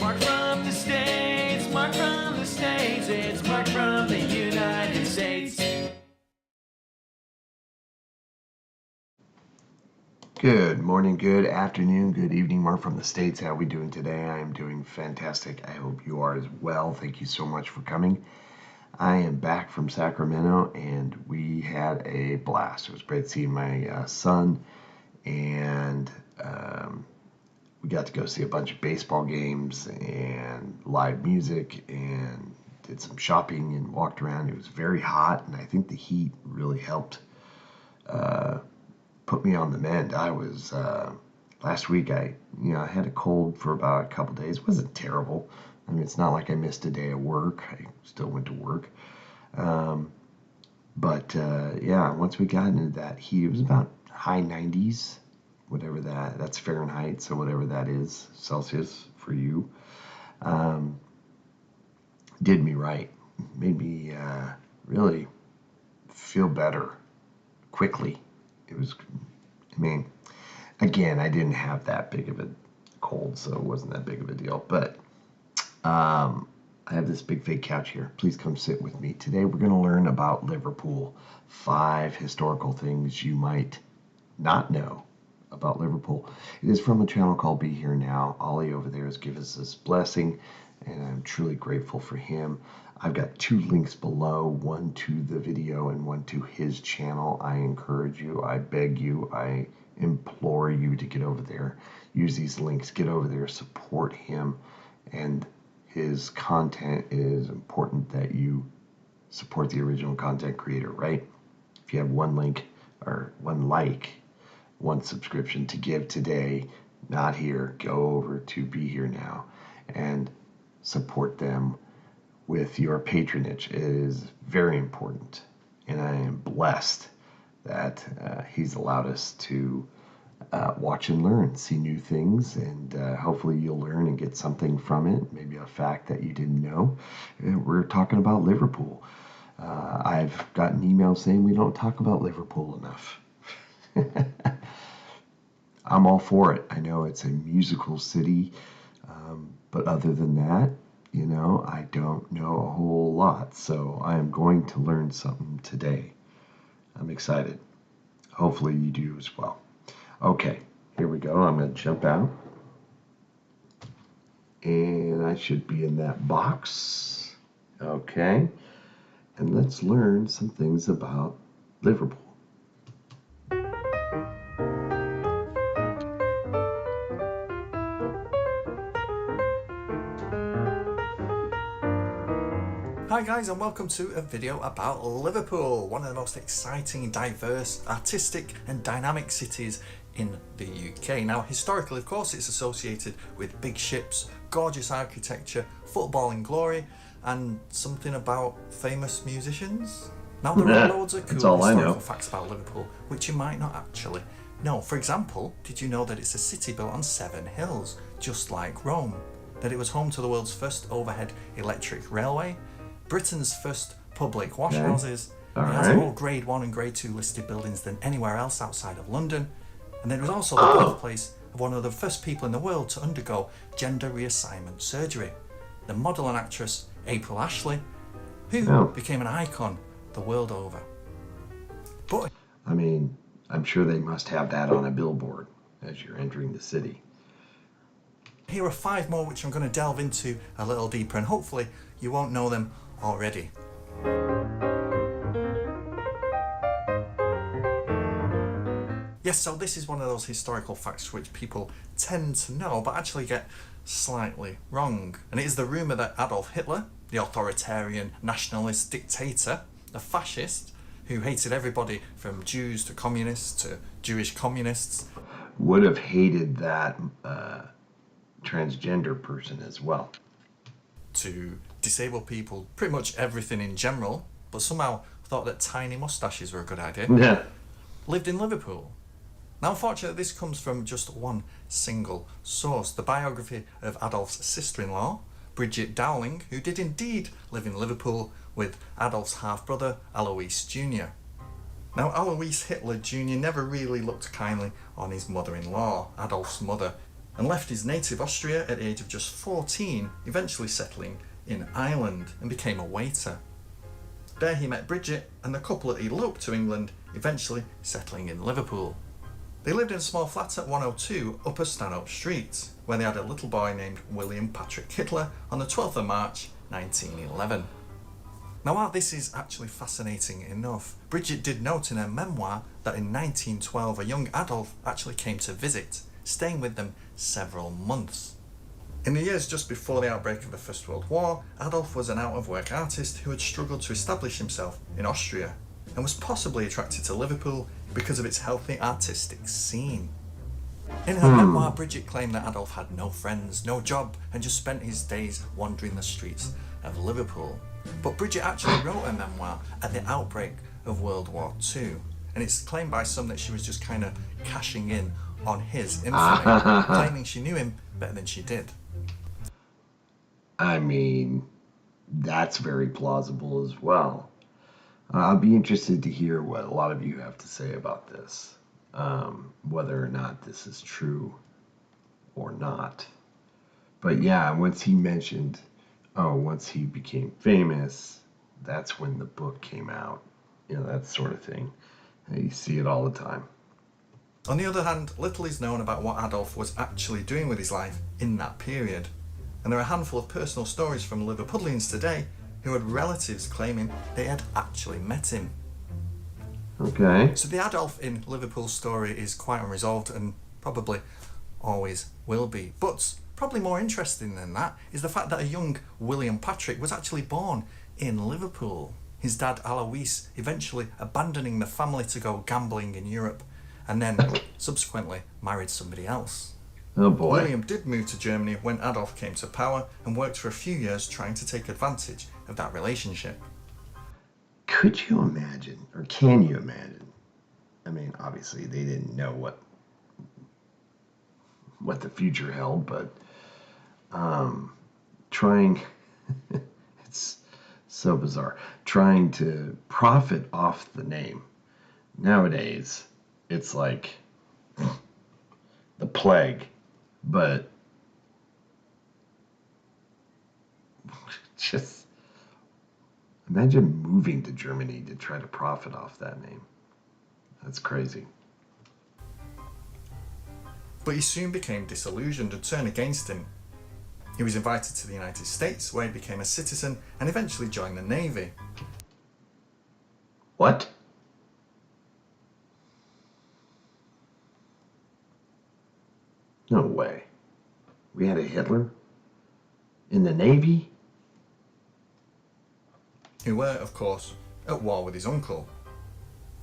Mark from the States, Mark from the States, it's Mark from the United States. Good morning, good afternoon, good evening, Mark from the States. How are we doing today? I am doing fantastic. I hope you are as well. Thank you so much for coming. I am back from Sacramento and we had a blast. It was great seeing my son, and we got to go see a bunch of baseball games and live music and did some shopping and walked around. It was very hot, and I think the heat really helped put me on the mend. I was last week. I had a cold for about a couple days. It wasn't terrible. I mean, it's not like I missed a day of work. I still went to work. But once we got into that heat, it was about high 90s, whatever that's Fahrenheit, so whatever that is, Celsius for you. Did me right. Made me really feel better quickly. It was, again, I didn't have that big of a cold, so it wasn't that big of a deal. But I have this big fake couch here. Please come sit with me. Today we're going to learn about Liverpool. 5 historical things you might not know about Liverpool. It is from a channel called Be Here Now. Ollie over there has given us this blessing, and I'm truly grateful for him. I've got 2 links below, one to the video and one to his channel. I encourage you, I beg you, I implore you to get over there. Use these links, get over there, support him, and his content. It is important that you support the original content creator, right? If you have one link or one like, one subscription to give today, not here, go over to Be Here Now and support them with your patronage. It is very important, and I am blessed that he's allowed us to watch and learn, see new things, and hopefully you'll learn and get something from it, maybe a fact that you didn't know. We're talking about Liverpool. I've gotten emails saying we don't talk about Liverpool enough. I'm all for it. I know it's a musical city, but other than that, I don't know a whole lot, so I am going to learn something today. I'm excited. Hopefully you do as well. Okay, here we go. I'm going to jump out, and I should be in that box. Okay, and let's learn some things about Liverpool. Hi guys, and welcome to a video about Liverpool, one of the most exciting, diverse, artistic and dynamic cities in the UK. Now historically, of course, it's associated with big ships, gorgeous architecture, footballing glory, and something about famous musicians. Now there are loads of cool historical facts about Liverpool which you might not actually know. For example, did you know that it's a city built on 7 hills, just like Rome? That it was home to the world's first overhead electric railway, Britain's first public wash houses. It has more grade 1 and grade 2 listed buildings than anywhere else outside of London. And then it was also the birthplace of one of the first people in the world to undergo gender reassignment surgery, the model and actress April Ashley, who became an icon the world over. But I'm sure they must have that on a billboard as you're entering the city. Here are 5 more which I'm going to delve into a little deeper, and hopefully you won't know them already. Yes, so this is one of those historical facts which people tend to know but actually get slightly wrong. And it is the rumour that Adolf Hitler, the authoritarian nationalist dictator, a fascist who hated everybody from Jews to communists to Jewish communists, would have hated that transgender person as well. To disabled people, pretty much everything in general, but somehow thought that tiny moustaches were a good idea. Lived in Liverpool. Now unfortunately this comes from just one single source, the biography of Adolf's sister-in-law, Bridget Dowling, who did indeed live in Liverpool with Adolf's half-brother Alois Jr. Now Alois Hitler Jr. never really looked kindly on his mother-in-law, Adolf's mother, and left his native Austria at the age of just 14, eventually settling in Ireland and became a waiter. There he met Bridget, and the couple eloped to England, eventually settling in Liverpool. They lived in a small flat at 102 Upper Stanhope Street, where they had a little boy named William Patrick Hitler on the 12th of March 1911. Now, while this is actually fascinating enough, Bridget did note in her memoir that in 1912 a young Adolf actually came to visit, staying with them several months. In the years just before the outbreak of the First World War, Adolf was an out-of-work artist who had struggled to establish himself in Austria and was possibly attracted to Liverpool because of its healthy artistic scene. In her memoir, Bridget claimed that Adolf had no friends, no job, and just spent his days wandering the streets of Liverpool. But Bridget actually wrote a memoir at the outbreak of World War II, and it's claimed by some that she was just kind of cashing in on his infamy, claiming she knew him better than she did. I mean, that's very plausible as well. I'll be interested to hear what a lot of you have to say about this, whether or not this is true or not. But yeah, once he mentioned, once he became famous, that's when the book came out, that sort of thing. And you see it all the time. On the other hand, little is known about what Adolf was actually doing with his life in that period. And there are a handful of personal stories from Liverpudlians today who had relatives claiming they had actually met him. Okay. So the Adolf in Liverpool story is quite unresolved and probably always will be. But probably more interesting than that is the fact that a young William Patrick was actually born in Liverpool. His dad Alois eventually abandoning the family to go gambling in Europe and then subsequently married somebody else. Oh boy. William did move to Germany when Adolf came to power and worked for a few years trying to take advantage of that relationship. Could you imagine, or can you imagine? I mean, obviously they didn't know what the future held, but trying, it's so bizarre, trying to profit off the name. Nowadays, it's like the plague, but just imagine moving to Germany to try to profit off that name. That's crazy. But he soon became disillusioned and turned against him. He was invited to the United States, where he became a citizen and eventually joined the Navy. What? No way. We had a Hitler in the Navy? Who were, of course, at war with his uncle.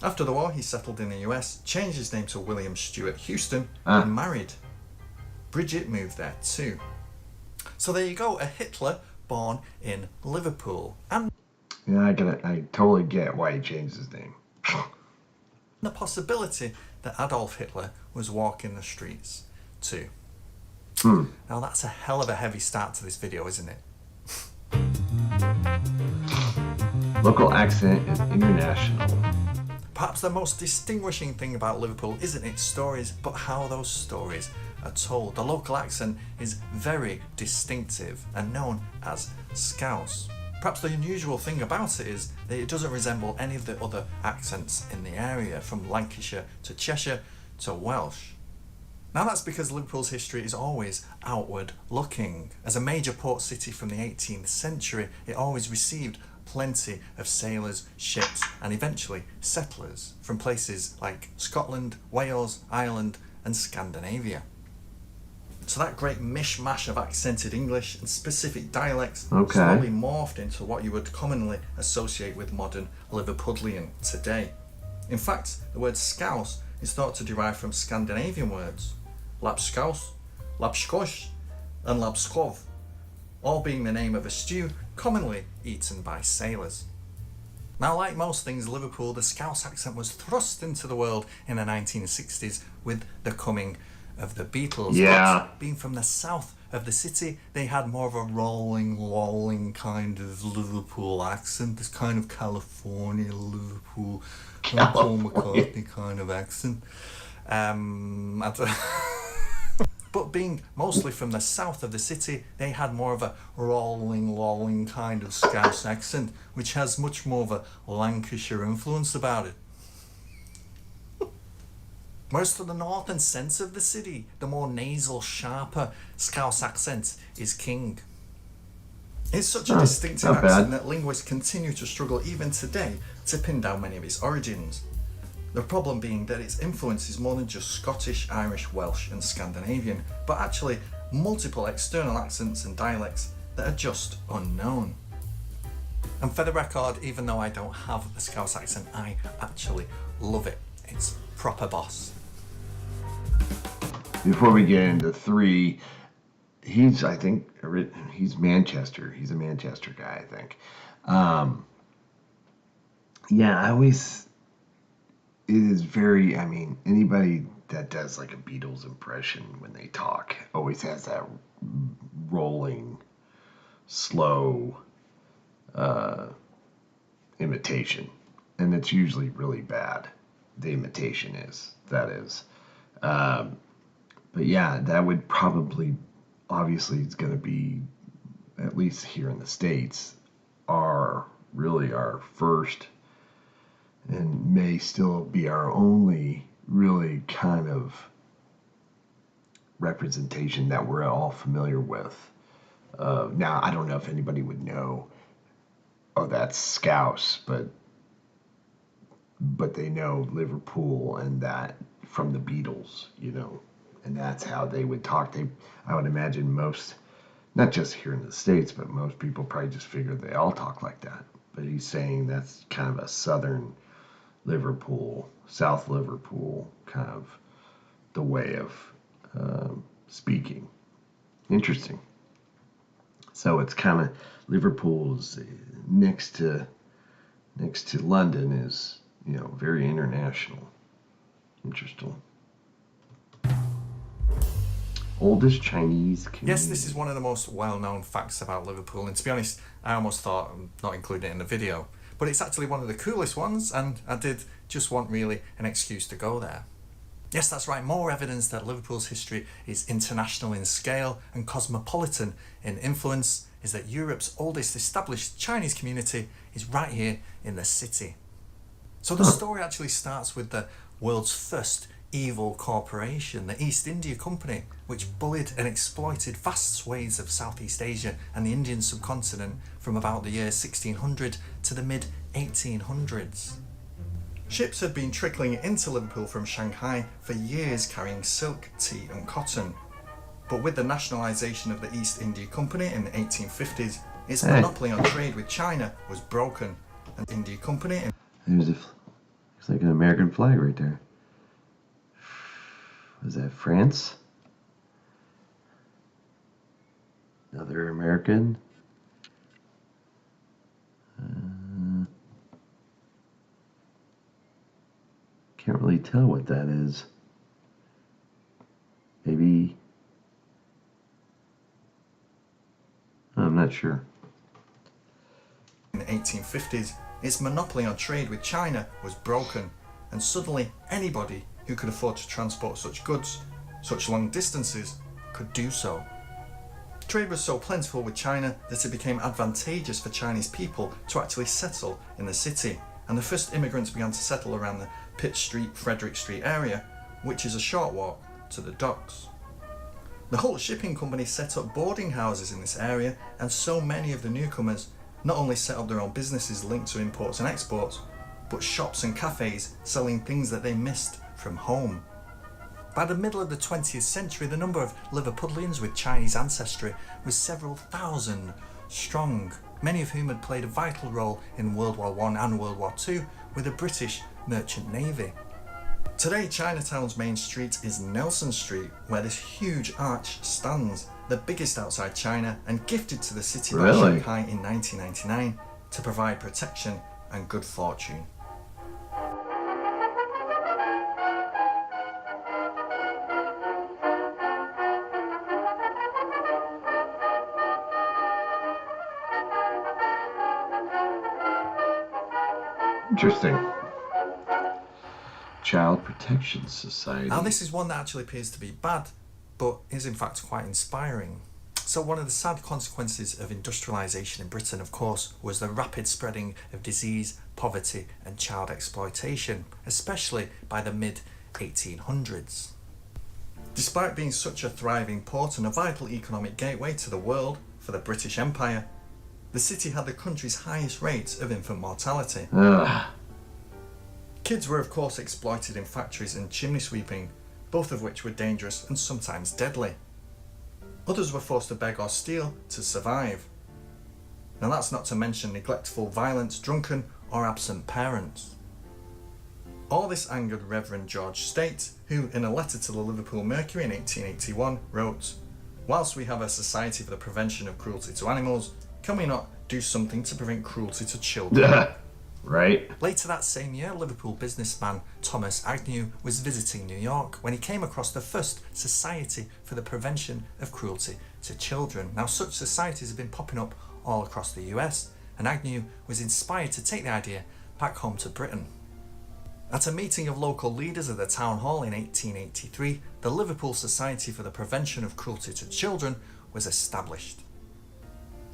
After the war, he settled in the US, changed his name to William Stewart Houston, and married. Bridget moved there too. So there you go, a Hitler born in Liverpool. And Yeah, I totally get why he changed his name. the possibility that Adolf Hitler was walking the streets too. Now that's a hell of a heavy start to this video, isn't it? Local accent is international. Perhaps the most distinguishing thing about Liverpool isn't its stories, but how those stories are told. The local accent is very distinctive and known as Scouse. Perhaps the unusual thing about it is that it doesn't resemble any of the other accents in the area, from Lancashire to Cheshire to Welsh. Now that's because Liverpool's history is always outward looking. As a major port city from the 18th century, it always received plenty of sailors, ships, and eventually settlers from places like Scotland, Wales, Ireland, and Scandinavia. So that great mishmash of accented English and specific dialects slowly morphed into what you would commonly associate with modern Liverpudlian today. In fact, the word Scouse is thought to derive from Scandinavian words, lapskaus, lapskosh, and lapskov, all being the name of a stew commonly eaten by sailors. Now, like most things Liverpool, the Scouse accent was thrust into the world in the 1960s with the coming of the Beatles. Yeah. But being from the south of the city, they had more of a rolling, lolling kind of Liverpool accent, this kind of California Liverpool, Paul McCartney kind of accent. But But being mostly from the south of the city, they had more of a lolling kind of Scouse accent, which has much more of a Lancashire influence about it. Whereas to the north and centre of the city, the more nasal, sharper Scouse accent is king. It's such a distinctive not bad. accent that linguists continue to struggle even today to pin down many of its origins. The problem being that its influence is more than just Scottish, Irish, Welsh and Scandinavian, but actually multiple external accents and dialects that are just unknown. And for the record, even though I don't have a Scouse accent, I actually love it. It's proper boss. Before we get into 3, he's Manchester. He's a Manchester guy, I think. It is very, anybody that does like a Beatles impression when they talk always has that rolling, slow imitation. And it's usually really bad. The imitation is, that is. But yeah, that would probably, obviously it's going to be, at least here in the States, our first and may still be our only really kind of representation that we're all familiar with. Now, I don't know if anybody would know, oh, that's Scouse, but they know Liverpool and that from the Beatles, and that's how they would talk. I would imagine most, not just here in the States, but most people probably just figure they all talk like that. But he's saying that's kind of a southern Liverpool, South Liverpool, kind of the way of speaking. Interesting. So it's kind of Liverpool's next to London is, very international. Interesting. Oldest Chinese community. Yes, this is one of the most well-known facts about Liverpool, and to be honest, I almost thought I'm not including it in the video. But it's actually one of the coolest ones, and I did just want really an excuse to go there. Yes, that's right, more evidence that Liverpool's history is international in scale and cosmopolitan in influence is that Europe's oldest established Chinese community is right here in the city. So the story actually starts with the world's first evil corporation, the East India Company, which bullied and exploited vast swathes of Southeast Asia and the Indian subcontinent from about the year 1600 to the mid-1800s. Ships had been trickling into Liverpool from Shanghai for years carrying silk, tea and cotton. But with the nationalisation of the East India Company in the 1850s, its monopoly on trade with China was broken, and the India Company... It's like an American flag right there. Was that France? Another American? Can't really tell what that is. Maybe... I'm not sure. In the 1850s, its monopoly on trade with China was broken, and suddenly anybody who could afford to transport such goods, such long distances, could do so. Trade was so plentiful with China that it became advantageous for Chinese people to actually settle in the city, and the first immigrants began to settle around the Pitt Street, Frederick Street area, which is a short walk to the docks. The Hull Shipping Company set up boarding houses in this area, and so many of the newcomers not only set up their own businesses linked to imports and exports, but shops and cafes selling things that they missed from home. By the middle of the 20th century, the number of Liverpudlians with Chinese ancestry was several thousand strong, many of whom had played a vital role in World War I and World War II with the British Merchant Navy. Today, Chinatown's main street is Nelson Street, where this huge arch stands, the biggest outside China and gifted to the city by Shanghai in 1999 to provide protection and good fortune. Interesting. Child Protection Society. Now this is one that actually appears to be bad, but is in fact quite inspiring. So one of the sad consequences of industrialisation in Britain, of course, was the rapid spreading of disease, poverty and child exploitation, especially by the mid-1800s. Despite being such a thriving port and a vital economic gateway to the world for the British Empire, the city had the country's highest rates of infant mortality. Kids were of course exploited in factories and chimney sweeping, both of which were dangerous and sometimes deadly. Others were forced to beg or steal to survive. Now that's not to mention neglectful, violent, drunken or absent parents. All this angered Reverend George State, who in a letter to the Liverpool Mercury in 1881 wrote, "Whilst we have a society for the prevention of cruelty to animals, can we not do something to prevent cruelty to children?" Right. Later that same year, Liverpool businessman Thomas Agnew was visiting New York when he came across the first Society for the Prevention of Cruelty to Children. Now such societies have been popping up all across the US, and Agnew was inspired to take the idea back home to Britain. At a meeting of local leaders at the town hall in 1883, the Liverpool Society for the Prevention of Cruelty to Children was established.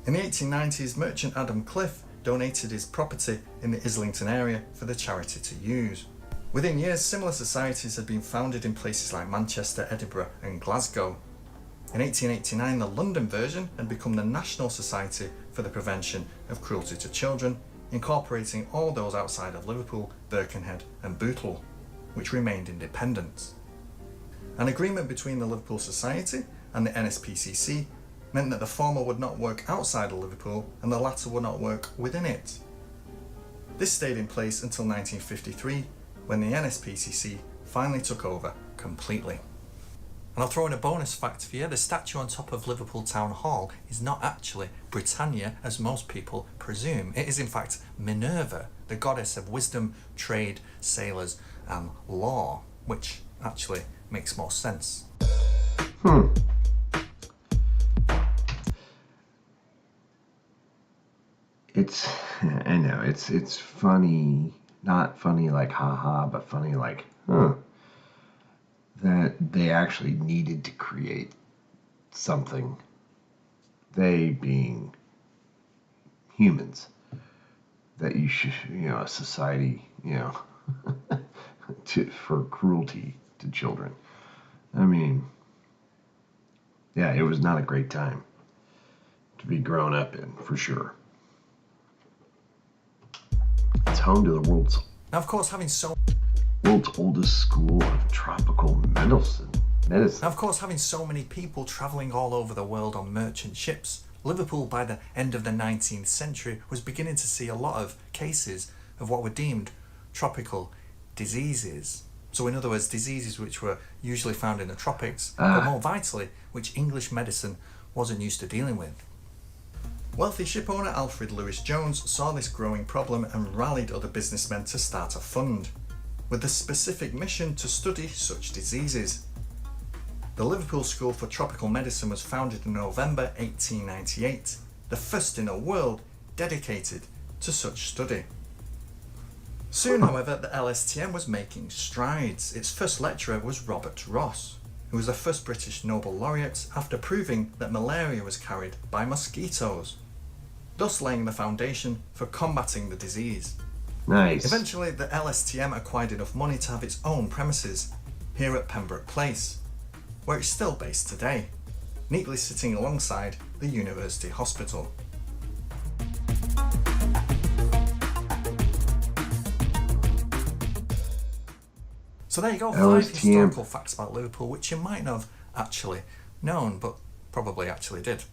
In the 1890s, merchant Adam Cliff donated his property in the Islington area for the charity to use. Within years, similar societies had been founded in places like Manchester, Edinburgh and Glasgow. In 1889, the London version had become the National Society for the Prevention of Cruelty to Children, incorporating all those outside of Liverpool, Birkenhead and Bootle, which remained independent. An agreement between the Liverpool Society and the NSPCC meant that the former would not work outside of Liverpool and the latter would not work within it. This stayed in place until 1953, when the NSPCC finally took over completely. And I'll throw in a bonus fact for you: the statue on top of Liverpool Town Hall is not actually Britannia, as most people presume. It is in fact Minerva, the goddess of wisdom, trade, sailors and law, which actually makes more sense. I know, it's funny, not funny like haha, but funny like, that they actually needed to create something, they being humans, that you should, a society, for cruelty to children. I mean, yeah, it was not a great time to be grown up in, for sure. It's home to the world's Now of course having so oldest school of tropical medicine. Now of course having so many people travelling all over the world on merchant ships, Liverpool by the end of the 19th century was beginning to see a lot of cases of what were deemed tropical diseases. So in other words, diseases which were usually found in the tropics, but more vitally, which English medicine wasn't used to dealing with. Wealthy shipowner Alfred Lewis Jones saw this growing problem and rallied other businessmen to start a fund, with the specific mission to study such diseases. The Liverpool School for Tropical Medicine was founded in November 1898, the first in the world dedicated to such study. Soon, however, the LSTM was making strides. Its first lecturer was Robert Ross, who was the first British Nobel laureate after proving that malaria was carried by mosquitoes, thus laying the foundation for combating the disease. Nice. Eventually, the LSTM acquired enough money to have its own premises here at Pembroke Place, where it's still based today, neatly sitting alongside the University Hospital. So there you go, 5 LSTM. historical facts about Liverpool which you might not have actually known, but probably actually did.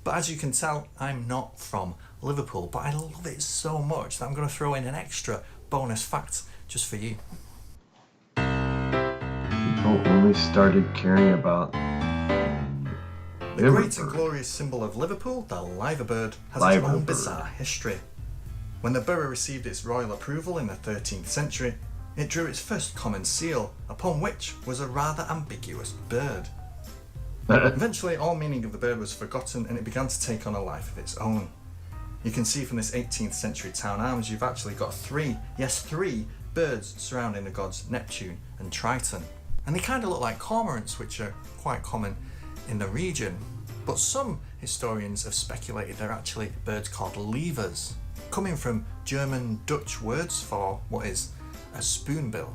But as you can tell, I'm not from Liverpool, but I love it so much that I'm going to throw in an extra bonus fact just for you. People only started caring about The great and glorious symbol of Liverpool, the liver bird, has its own bizarre history. When the borough received its royal approval in the 13th century, it drew its first common seal, upon which was a rather ambiguous bird. Eventually, all meaning of the bird was forgotten and it began to take on a life of its own. You can see from this 18th century town arms you've actually got three birds surrounding the gods Neptune and Triton. And they kind of look like cormorants, which are quite common in the region. But some historians have speculated they're actually birds called levers, coming from German Dutch words for what is a spoonbill.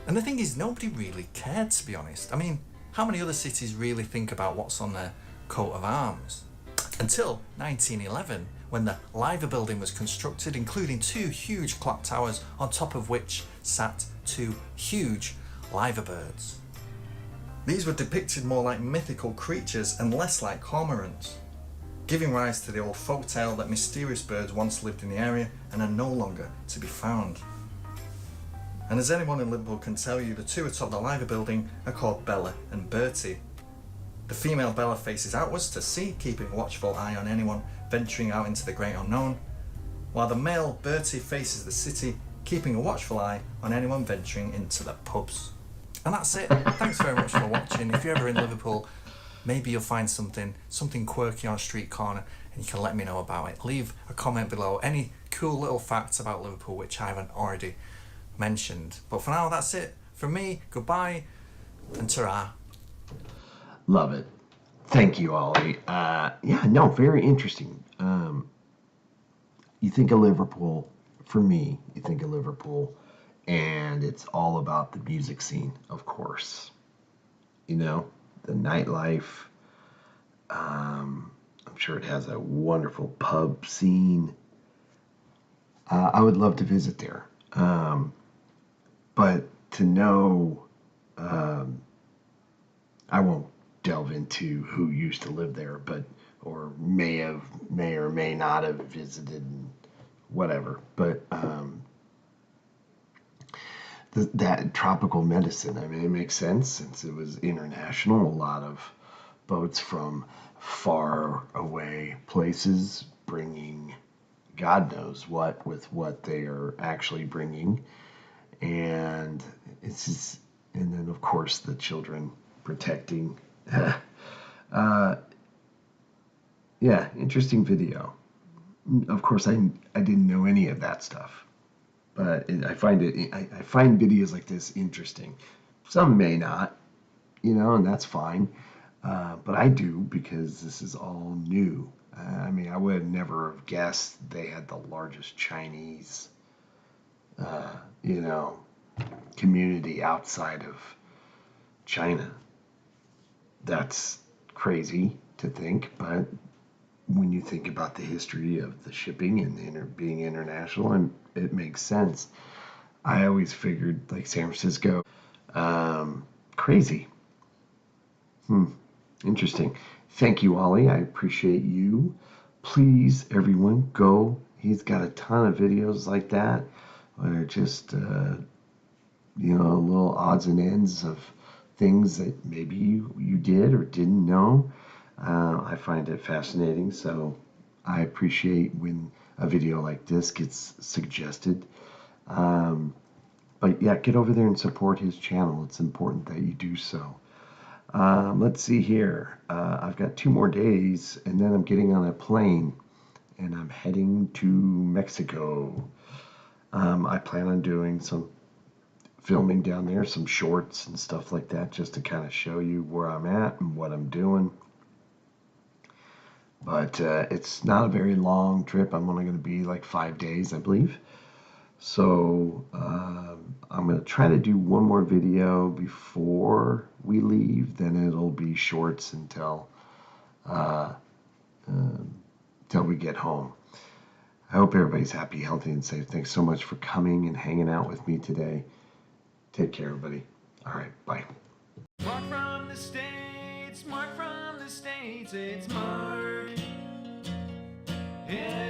And the thing is, nobody really cared, to be honest. I mean, how many other cities really think about what's on their coat of arms? Until 1911, when the Liver building was constructed, including 2 huge clock towers on top of which sat 2 huge liver birds. These were depicted more like mythical creatures and less like cormorants, giving rise to the old folk tale that mysterious birds once lived in the area and are no longer to be found. And as anyone in Liverpool can tell you, the 2 atop the Liver building are called Bella and Bertie. The female Bella faces outwards to sea, keeping a watchful eye on anyone venturing out into the great unknown, while the male Bertie faces the city, keeping a watchful eye on anyone venturing into the pubs. And that's it. Thanks very much for watching. If you're ever in Liverpool, maybe you'll find something quirky on a street corner and you can let me know about it. Leave a comment below, any cool little facts about Liverpool which I haven't already mentioned. But for now, that's it. From me, goodbye and ta-ra. Love it. Thank you, Ollie. Yeah, no, very interesting. You think of Liverpool, for me, you think of Liverpool, and it's all about the music scene, of course. You know, the nightlife. I'm sure it has a wonderful pub scene. I would love to visit there. But to know, I won't delve into who used to live there, but or may or may not have visited, whatever. But that tropical medicine, I mean, it makes sense since it was international. A lot of boats from far away places bringing God knows what with what they are actually bringing, and it's just, and then of course the children protecting. Yeah, interesting video. Of course, I didn't know any of that stuff, but I find videos like this interesting. Some may not, and that's fine. But I do, because this is all new. I mean, I would have never have guessed they had the largest Chinese, community outside of China. That's crazy to think, but when you think about the history of the shipping and being international, and it makes sense. I always figured like San Francisco, crazy. Interesting. Thank you, Ollie. I appreciate you. Please, everyone, go. He's got a ton of videos like that, where are just little odds and ends of things that maybe you did or didn't know. I find it fascinating, so I appreciate when a video like this gets suggested. But yeah, get over there and support his channel. It's important that you do so. Let's see here. I've got 2 more days, and then I'm getting on a plane, and I'm heading to Mexico. I plan on doing some filming down there, some shorts and stuff like that, just to kind of show you where I'm at and what I'm doing. But it's not a very long trip. I'm only going to be like 5 days, I believe. So I'm going to try to do one more video before we leave. Then it'll be shorts until we get home. I hope everybody's happy, healthy, and safe. Thanks so much for coming and hanging out with me today. Take care, everybody. All right, bye. Mark from the States, Mark from the States, it's Mark. Yeah,